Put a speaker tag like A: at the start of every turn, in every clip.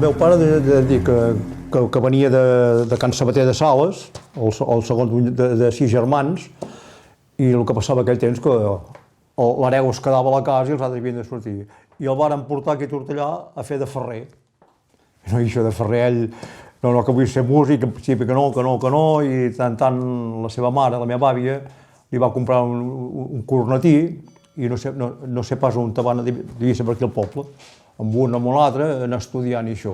A: meu pare que venia de Can Sabater de Sales, el segon de 6 germans, i el que passava aquell temps que l'hereu es quedava a la casa i els altres havien de sortir. I el varen portar aquí a Tortellà a fer de ferrer. I això de ferrer, ell, no, que vull ser músic, en principi que no, i tant la seva mare, la meva àvia, li va comprar un cornetí i no sé pas on van, devia ser per aquí al poble, amb un amb l'altre, anar estudiant i això.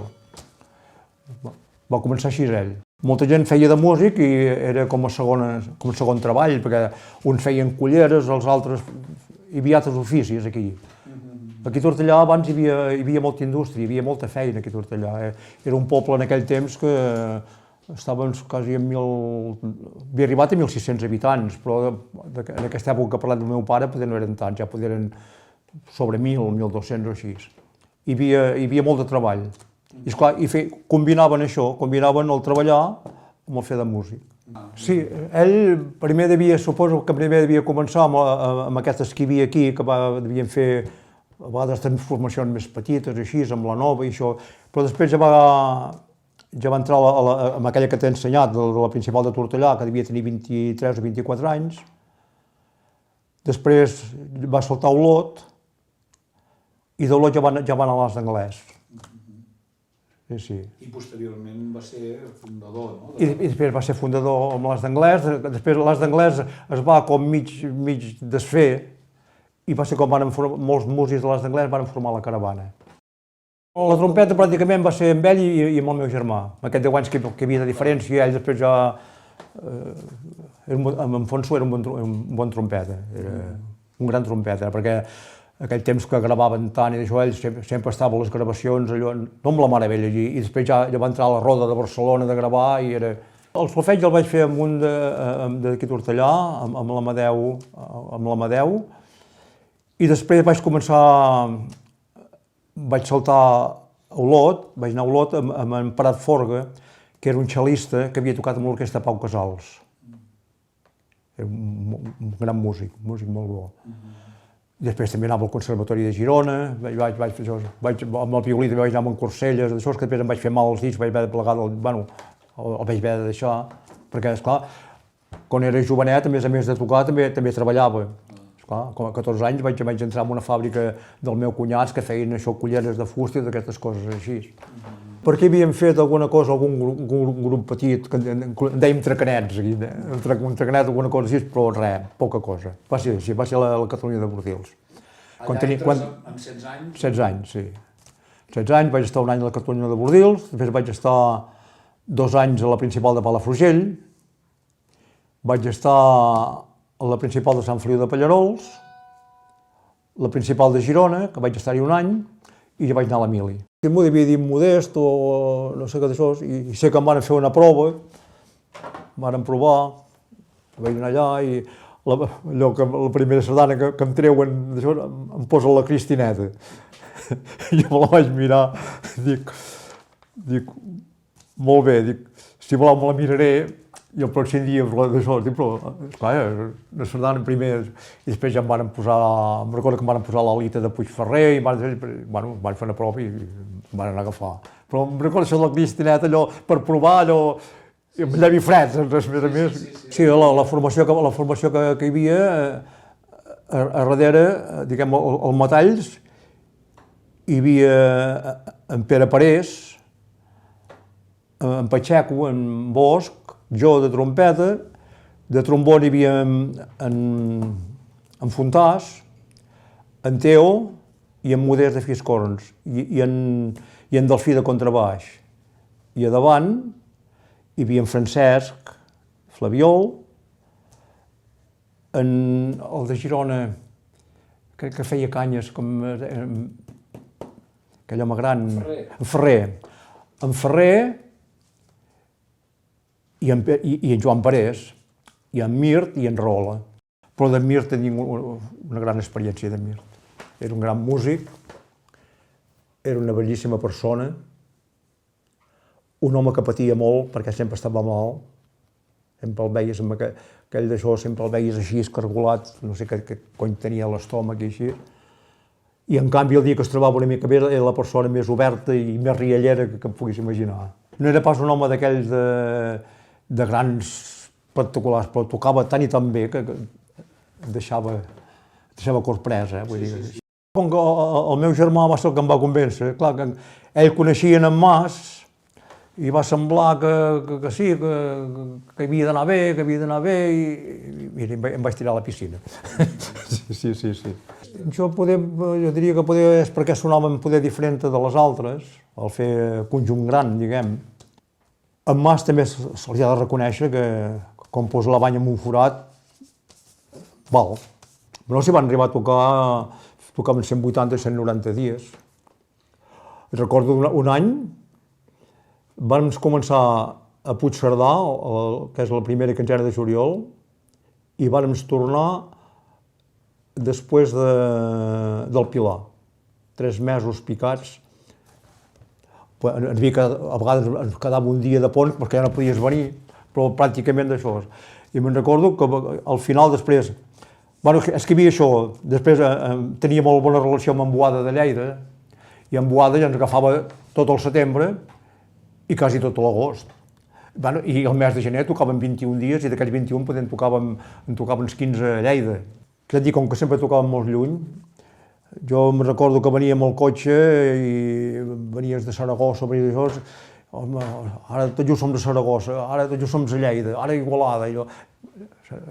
A: Va començar així ell. Molta gent feia de músic i era com a segon treball, perquè uns feien culleres, els altres... Hi havia altres oficis aquí. Aquí a Tortellà abans hi havia molta indústria, hi havia molta feina aquí a Tortellà. Era un poble en aquell temps que estàvem quasi havia arribat a 1.600 habitants, però en aquesta època que parlant del meu pare no eren tants, ja eren sobre 1.000, 1.200 o així. Hi havia molt de treball. I esclar, combinaven això, combinaven el treballar amb el fer de músic. Sí, ell suposo que primer devia començar amb aquestes que hi havia aquí, que devien fer a vegades transformacions més petites, així, amb la nova i això, però després ja va entrar amb aquella que t'he ensenyat, de la principal de Tortellà, que devia tenir 23 o 24 anys. Després va saltar a Olot, i d'Olot ja va anar a l'As d'Anglès. Sí.
B: I posteriorment va ser fundador, no?
A: I després va ser fundador amb l'As d'Anglès, després l'As d'Anglès es va com mig desfer, i va ser com molts músics de l'As d'Anglès van formar la caravana. La trompeta pràcticament va ser amb ell i amb el meu germà. En aquests 10 anys que hi havia de diferència, ell després ja... En Fonso era un bon trompeta, un gran trompeta, perquè aquell temps que gravaven tant i d'això, ell sempre estava a les gravacions, allò, no amb la mare vella allí, i després ja va entrar a la Roda de Barcelona de gravar i era... El solfeig el vaig fer amb un d'aquí a Tortellà, amb l'Amadeu, i després vaig saltar a Olot, vaig anar a Olot amb en Prat Forga, que era un xalista que havia tocat amb l'orquestra Pau Casals. Era un gran músic molt bo. Després també anava al Conservatori de Girona, amb el violí també vaig anar amb Corselles, d'això que després em vaig fer mal als dits, vaig haver de plegar, el vaig haver de deixar, perquè, esclar, quan era jovenet, a més de tocar, també treballava. Esclar, com a 14 anys vaig entrar en una fàbrica del meu cunyat que feien això, culleres de fusta i d'aquestes coses així. Perquè havíem fet alguna cosa, algun grup petit, que en dèiem tracanets, un tracanet, alguna cosa així, però res, poca cosa. Va ser així, va ser la Catalunya de Bordils.
B: Allà entres amb 16 anys?
A: 16 anys, sí. 16 anys, vaig estar un any a la Catalunya de Bordils, després vaig estar 2 anys a la Principal de Palafrugell, vaig estar a la Principal de Sant Feliu de Pallarols, la Principal de Girona, que vaig estar-hi un any, i ja vaig anar a la Mili. M'ho devia dir Modest o no sé què d'això, i sé que em van fer una prova, van provar, vaig anar allà i allò que la primera sardana que em treuen d'això em posa la Cristineta. Jo me la vaig mirar, dic, molt bé, si voleu me la miraré i el pròxim dia d'això, però esclar, una sardana primer i després ja em van posar, em recordo que em van posar l'Alita de Puigferrer i van fer una prova i em van anar a agafar. Però em recordo això de la Cristineta, allò, per provar, allò, amb llavi fred, a més. Sí, la formació que hi havia, a darrere, diguem, al Metalls, hi havia en Pere Parés, en Pacheco, en Bosch, jo de trompeta, de trombó hi havia en Fontàs, en Teo i en Modest de Fiscorns, i en Delfí de contrabaix. I a davant hi havia en Francesc Flabiol, el de Girona, que feia canyes, com aquell home gran, en Ferrer. En Ferrer i en Joan Parés, i en Mirt i en Rola. Però d'en Mirt tenia una gran experiència, d'en Mirt. Era un gran músic, era una bellíssima persona, un home que patia molt perquè sempre estava malalt, sempre el veies amb aquell d'això, sempre el veies així escargolat, no sé què cony tenia l'estómac i així. I en canvi el dia que es trobava una mica bé era la persona més oberta i més riallera que em puguis imaginar. No era pas un home d'aquells de grans particulars, però tocava tan i tan bé que deixava corpresa. Vull dir. Com que el meu germà va ser el que em va convèncer, clar, que ell coneixia en Mas i va semblar que sí, que havia d'anar bé i mira, em vaig tirar a la piscina. Sí. Jo diria que és perquè sonava un poder diferent de les altres, al fer conjunt gran, diguem. En Mas també se li ha de reconèixer que com posa la banya en un forat, val. No s'hi van arribar a tocaven 180 i 190 dies. Recordo un any, vam començar a Puigcerdà, que és la primera quinzena de juliol, i vam tornar després del Pilar. 3 mesos picats. A vegades ens quedava un dia de pont perquè ja no podies venir, però pràcticament d'això. I me'n recordo que al final després, és que hi havia això, després tenia molt bona relació amb en Boada de Lleida, i en Boada ja ens agafava tot el setembre i quasi tot l'agost. I el mes de gener tocaven 21 dies i d'aquells 21 en tocaven 15 a Lleida. És a dir, com que sempre tocàvem molt lluny, jo em recordo que venia amb el cotxe i venies de Saragossa, venies d'això, ara tot just som de Saragossa, ara tot just som a Lleida, ara a Igualada,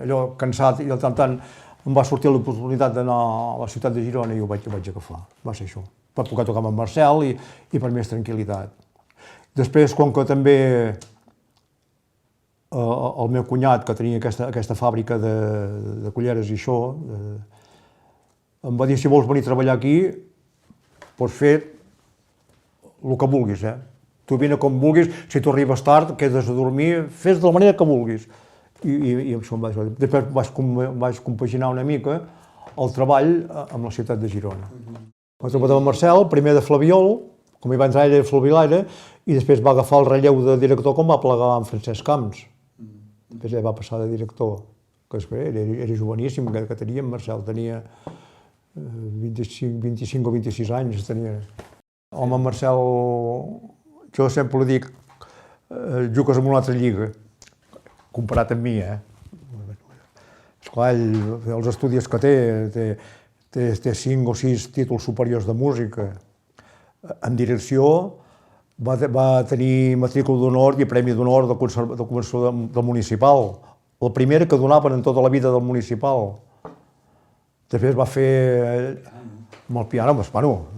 A: allò cansat, i tant em va sortir l'oportunitat d'anar a la ciutat de Girona i ho vaig agafar, va ser això, per poder tocar amb en Marcel i per més tranquil·litat. Després, com que també el meu cunyat, que tenia aquesta fàbrica de culleres i això, em va dir, si vols venir a treballar aquí, pots fer el que vulguis, Tu vine com vulguis, si tu arribes tard, quedes a dormir, fes de la manera que vulguis. I això em va dir. Després vaig compaginar una mica el treball amb la ciutat de Girona. Vaig treballar amb Marcel, primer de Flabiol, com hi va entrar ell a Flabiolaire, i després va agafar el relleu de director com va plegar amb Francesc Camps. Després ell va passar de director, que era joveníssim, que tenia en Marcel, tenia 25 o 26 anys. Home, Marcel, jo sempre li dic, jugues en una altra lliga, comparat amb mi, Esclar, els estudis que té 5 o 6 títols superiors de música. En direcció va tenir matrícula d'honor i premi d'honor del Conservatori del Municipal. La primera que donaven en tota la vida del Municipal. Després va fer amb el piano,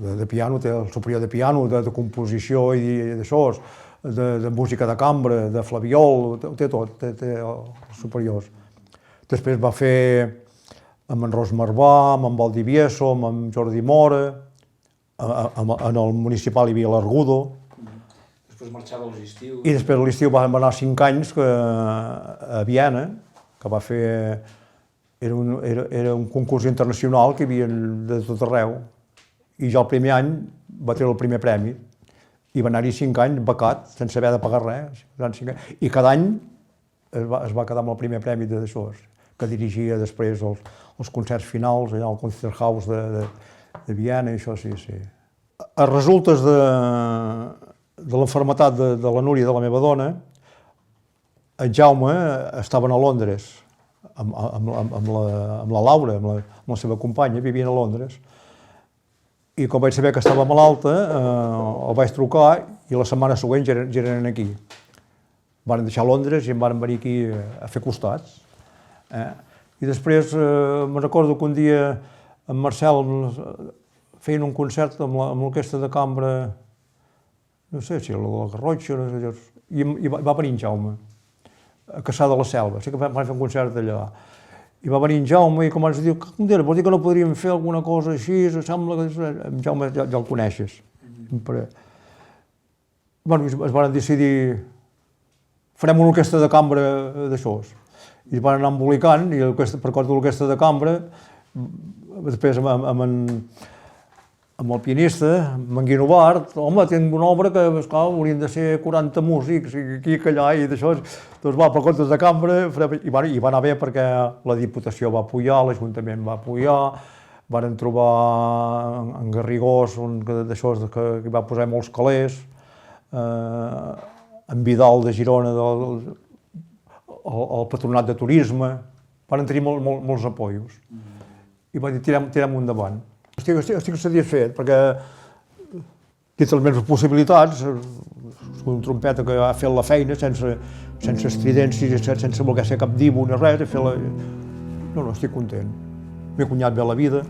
A: de piano, té el superior de piano, de composició i d'això, de música de cambra, de flabiol, té tot, té els superiors. Després va fer amb en Ros Marvà, amb en Valdivieso, amb en Jordi Mora, en el municipal hi havia l'Argudo.
B: Després marxava als estius.
A: I després a l'estiu vam anar 5 anys a Viena, que va fer... Era un concurs internacional que hi havia de tot arreu. I jo el primer any va treure el primer premi. I va anar-hi 5 anys becat, sense haver de pagar res. I cada any es va quedar amb el primer premi d'això, que dirigia després els concerts finals allà al Concerthaus de Viena i això, sí. A resultes de l'enfermetat de la Núria, de la meva dona, en Jaume estaven a Londres amb la Laura, amb la seva companya, vivien a Londres. I quan vaig saber que estava malalta, el vaig trucar i la setmana següent ja eren aquí. Van deixar Londres i em van venir aquí a fer costats. I després me'n recordo que un dia en Marcel feien un concert amb l'orquestra de cambra, no sé si la Garrotxa, i va venir en Jaume, a Caçà de la Selva, sí que van fer un concert allà. I va venir en Jaume i comença a dir, vols dir que no podríem fer alguna cosa així, sembla que... En Jaume ja el coneixes. Es van decidir, farem una orquestra de cambra d'això. I van anar embolicant, i per cos de l'orquestra de cambra, després amb el pianista, amb en Guino Bart, home, tinc una obra que, esclar, haurien de ser 40 músics, i aquí i allà, i d'això, doncs va, per comptes de cambra, i va anar bé perquè la Diputació va apoyar, l'Ajuntament va apoyar, varen trobar en Garrigós, d'això que hi va posar molts calés, en Vidal de Girona, el patronat de turisme, varen tenir molts apoyos. I va dir, tirem endavant. Estic satisfet, perquè dit les meves possibilitats, soc un trompeta que ha fet la feina sense estridències, sense voler ser cap divo ni res, no, estic content. M'he guanyat bé la vida.